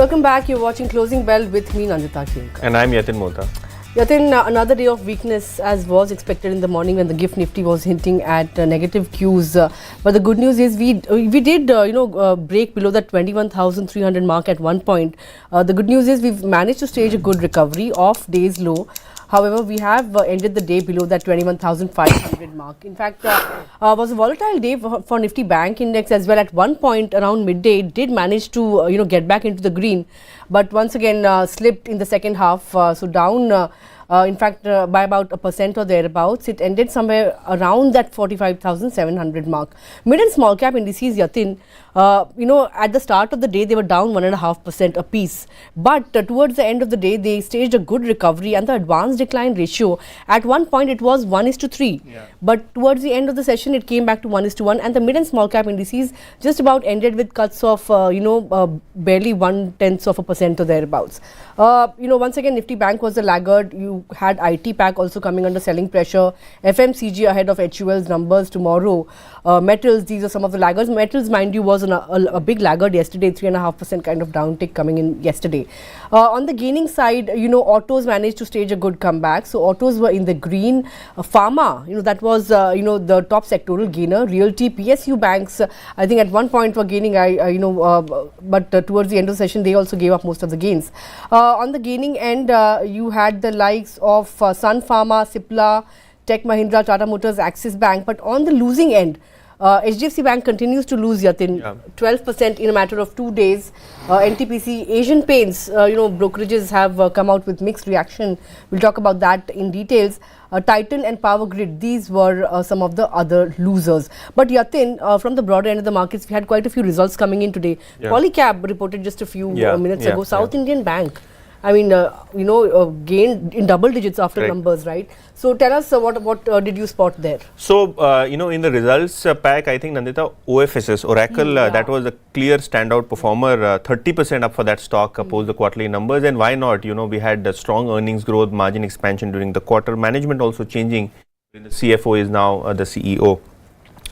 Welcome back. You're watching Closing Bell with me, Nandita. And I'm Yatin Mota. Yatin, another day of weakness as was expected in the morning when the GIFT Nifty was hinting at negative cues. But the good news is we did break below that 21,300 mark at one point. The good news is we've managed to stage a good recovery off day's low. However, we have ended the day below that 21,500 mark. In fact, was a volatile day for Nifty Bank index as well. At one point around midday, it did manage to get back into the green, but once again slipped in the second half. So down. In fact, by about 1% or thereabouts, it ended somewhere around that 45,700 mark. Mid and small cap indices, Yatin, at the start of the day, they were down 1.5% apiece. But towards the end of the day, they staged a good recovery, and the advance decline ratio, at one point, it was 1:3. Yeah. But towards the end of the session, it came back to 1:1. And the mid and small cap indices just about ended with cuts of, barely 0.1% or thereabouts. Once again, Nifty Bank was the laggard. You had IT pack also coming under selling pressure. FMCG ahead of HUL's numbers tomorrow. Metals, these are some of the laggards. Metals, mind you, was a big laggard yesterday, 3.5% kind of downtick coming in yesterday. On the gaining side, autos managed to stage a good comeback. So autos were in the green. Pharma, that was, the top sectoral gainer. Realty, PSU banks, I think at one point were gaining, but towards the end of the session, they also gave up most of the gains. On the gaining end, you had the likes of Sun Pharma, Cipla, Tech Mahindra, Tata Motors, Axis Bank. But on the losing end, HDFC Bank continues to lose, Yatin, 12% in a matter of 2 days. NTPC, Asian Paints, brokerages have come out with mixed reaction. We'll talk about that in details. Titan and Power Grid, these were some of the other losers. But Yatin, from the broader end of the markets, we had quite a few results coming in today. Polycab reported just a few minutes ago. South Indian Bank, I mean, gained in double digits after numbers, right? So tell us what did you spot there? So, in the results pack, I think, Nandita, OFSS, Oracle, that was a clear standout performer, 30% up for that stock post the quarterly numbers. And why not? We had strong earnings growth, margin expansion during the quarter. Management also changing. The CFO is now the CEO.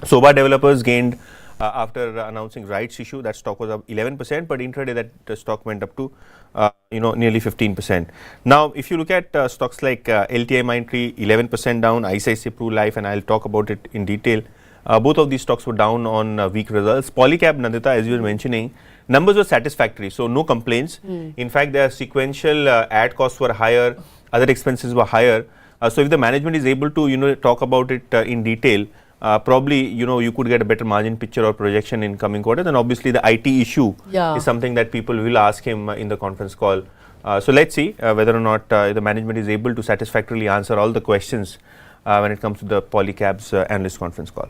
Soba Developers gained after announcing rights issue. That stock was up 11%, but intraday that stock went up to nearly 15%. Now, if you look at stocks like LTIMindtree, 11% down, ICICI Pru Life, and I'll talk about it in detail. Both of these stocks were down on weak results. Polycab, Nandita, as you were mentioning, numbers were satisfactory, so no complaints. In fact, their sequential ad costs were higher, other expenses were higher. So if the management is able to, talk about it in detail, probably, you could get a better margin picture or projection in coming quarters. And obviously, the IT issue is something that people will ask him in the conference call. So let's see whether or not the management is able to satisfactorily answer all the questions when it comes to the Polycab's analyst conference call.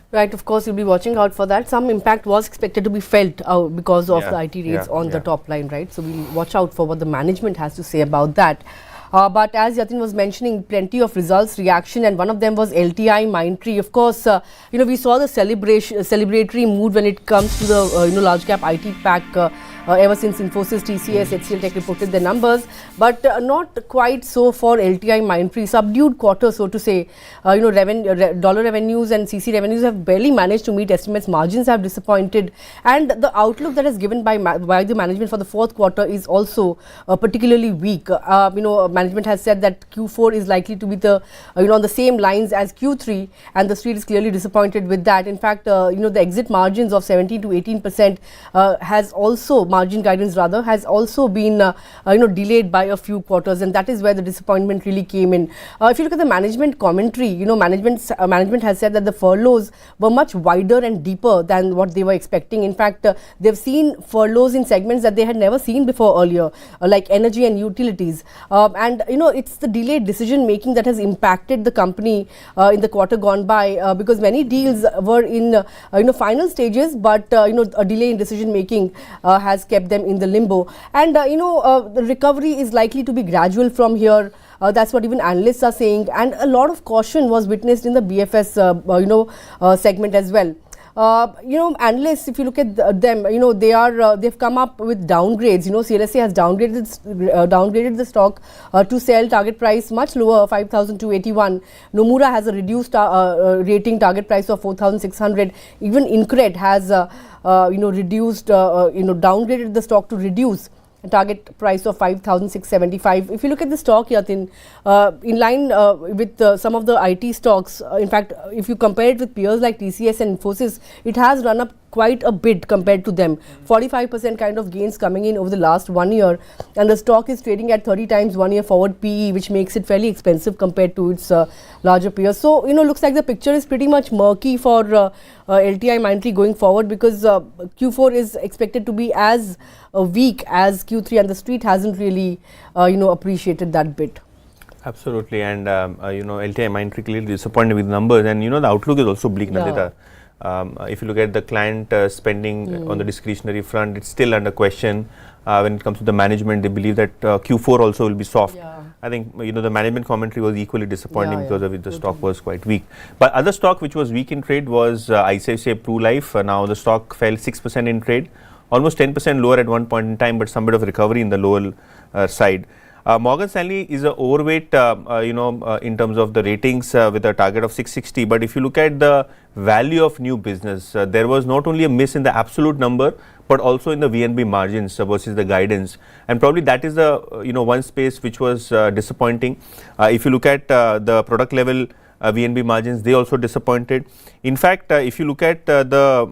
Right, of course, you'll be watching out for that. Some impact was expected to be felt because of the IT rates on the top line, right? So we'll watch out for what the management has to say about that. But as Yatin was mentioning, plenty of results, reaction, and one of them was LTIMindtree. Of course, we saw the celebratory mood when it comes to the large cap IT pack ever since Infosys, TCS, HCL Tech reported their numbers, but not quite so for LTIMindtree. Subdued quarter, so to say. Dollar revenues and CC revenues have barely managed to meet estimates. Margins have disappointed, and the outlook that is given by the management for the fourth quarter is also particularly weak. Management has said that Q4 is likely to be on the same lines as Q3, and the street is clearly disappointed with that. In fact, the exit margins of 17 to 18% has also margin guidance has also been delayed by a few quarters, and that is where the disappointment really came in. If you look at the management commentary, management has said that the furloughs were much wider and deeper than what they were expecting. In fact, they've seen furloughs in segments that they had never seen before earlier, like energy and utilities. And it's the delayed decision making that has impacted the company in the quarter gone by, because many deals were in final stages, but a delay in decision making has kept them in the limbo. And the recovery is likely to be gradual from here. That's what even analysts are saying, and a lot of caution was witnessed in the BFS segment as well. Analysts, if you look at them, they've come up with downgrades. CLSA has downgraded the stock to sell, target price much lower, 5,281. Nomura has a reduced rating, target price of 4,600. Even Incred has reduced, downgraded the stock to reduce a target price of 5,675. If you look at the stock, Yatin, in line with some of the IT stocks, in fact, if you compare it with peers like TCS and Infosys, it has run up quite a bit compared to them. 45% kind of gains coming in over the last 1 year, and the stock is trading at 30 times 1 year forward PE, which makes it fairly expensive compared to its larger peers. So, looks like the picture is pretty much murky for LTIMindtree going forward, because Q4 is expected to be as weak as Q3, and the street hasn't really, appreciated that bit. Absolutely, and LTIMindtree clearly disappointed with numbers, and the outlook is also bleak, Nandita. If you look at the client spending on the discretionary front, it's still under question. When it comes to the management, they believe that Q4 also will be soft. I think the management commentary was equally disappointing because of it. The stock was quite weak. But other stock which was weak in trade was ICICI Pru Life. Now the stock fell 6% in trade, almost 10% lower at one point in time, but some bit of recovery in the lower side. Morgan Stanley is a overweight, in terms of the ratings with a target of 660. But if you look at the value of new business, there was not only a miss in the absolute number, but also in the VNB margins versus the guidance. And probably that is the one space which was disappointing. If you look at the product level VNB margins, they also disappointed. In fact, if you look at the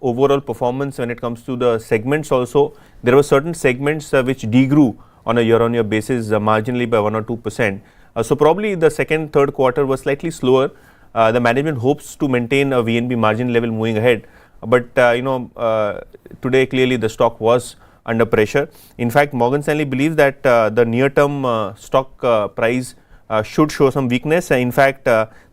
overall performance when it comes to the segments also, there were certain segments which degrew on a year-on-year basis marginally by 1 or 2%. So probably the second, third quarter was slightly slower. The management hopes to maintain a VNB margin level moving ahead. But today clearly the stock was under pressure. In fact, Morgan Stanley believes that the near-term stock price should show some weakness. In fact,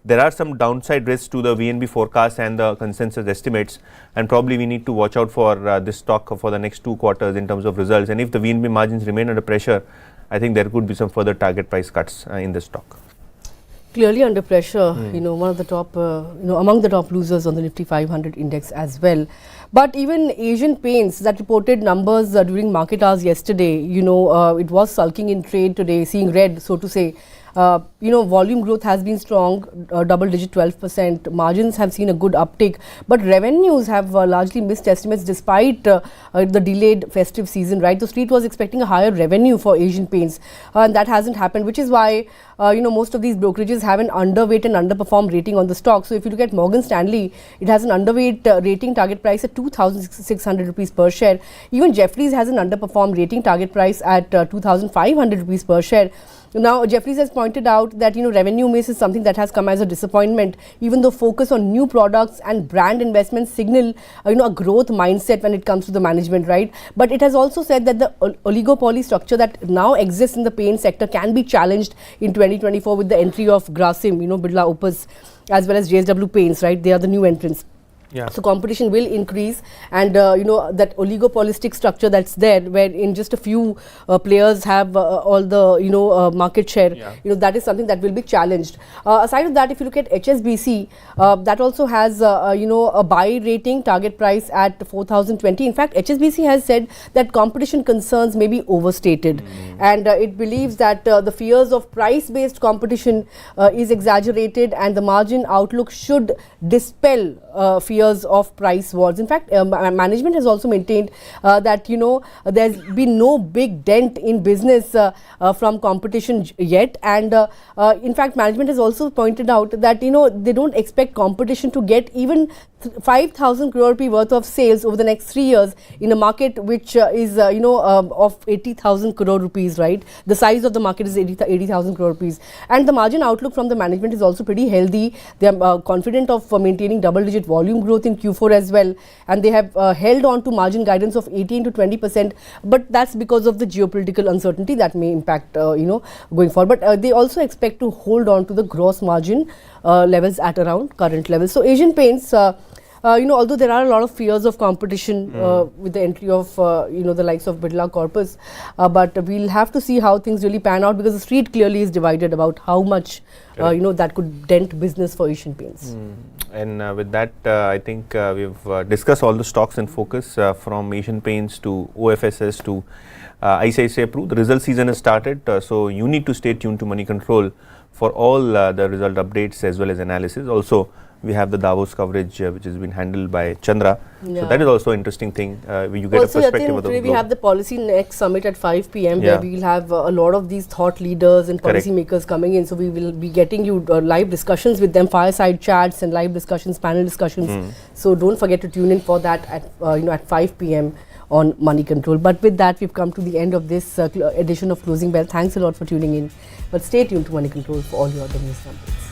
there are some downside risks to the VNB forecast and the consensus estimates, and probably we need to watch out for this stock for the next 2 quarters in terms of results. And if the VNB margins remain under pressure, I think there could be some further target price cuts in this stock. Clearly under pressure, one of the top, among the top losers on the Nifty 500 index as well. But even Asian Paints that reported numbers during market hours yesterday, it was sulking in trade today, seeing red, so to say. Volume growth has been strong, double-digit 12%. Margins have seen a good uptick, but revenues have largely missed estimates despite the delayed festive season. Right, the street was expecting a higher revenue for Asian Paints, and that hasn't happened, which is why most of these brokerages have an underweight and underperform rating on the stock. So if you look at Morgan Stanley, it has an underweight rating, target price at 2,600 rupees per share. Even Jefferies has an underperform rating, target price at 2,500 rupees per share. Now, Jefferies has pointed out that revenue miss is something that has come as a disappointment, even though focus on new products and brand investments signal a growth mindset when it comes to the management, right? But it has also said that the oligopoly structure that now exists in the paint sector can be challenged in 2024 with the entry of Grasim, Birla Opus, as well as JSW Paints, right? They are the new entrants. Yeah. So competition will increase, and that oligopolistic structure that's there, where in just a few players have all the market share. That is something that will be challenged. Aside of that, if you look at HSBC, that also has a buy rating, target price at 4,020. In fact, HSBC has said that competition concerns may be overstated, and it believes that the fears of price-based competition is exaggerated, and the margin outlook should dispel fears of price wars. In fact, management has also maintained that there's been no big dent in business from competition yet, and in fact management has also pointed out that they don't expect competition to get even 5,000 crore rupee worth of sales over the next 3 years in a market which is of 80,000 crore rupees, right? The size of the market is 80,000 crore rupees, and the margin outlook from the management is also pretty healthy. They are confident of maintaining double-digit volume growth in Q4 as well, and they have held on to margin guidance of 18 to 20%, but that's because of the geopolitical uncertainty that may impact going forward. But they also expect to hold on to the gross margin levels at around current levels. So Asian Paints although there are a lot of fears of competition with the entry of the likes of Birla Corpus, but we'll have to see how things really pan out, because the street clearly is divided about how much that could dent business for Asian Paints. And with that, I think we've discussed all the stocks in focus, from Asian Paints to OFSS to ICICI Pru. The result season has started, so you need to stay tuned to Moneycontrol for all the result updates as well as analysis. Also, we have the Davos coverage, which has been handled by Chandra. Yeah. So that is also an interesting thing. You get Also, a perspective of the today we globe. have the Policy Next Summit at 5 p.m. where we will have a lot of these thought leaders and policy makers coming in. So we will be getting you live discussions with them, fireside chats and live discussions, panel discussions. So don't forget to tune in for that at at 5 p.m. on Moneycontrol. But with that, we've come to the end of this edition of Closing Bell. Thanks a lot for tuning in. But stay tuned to Moneycontrol for all your other news numbers.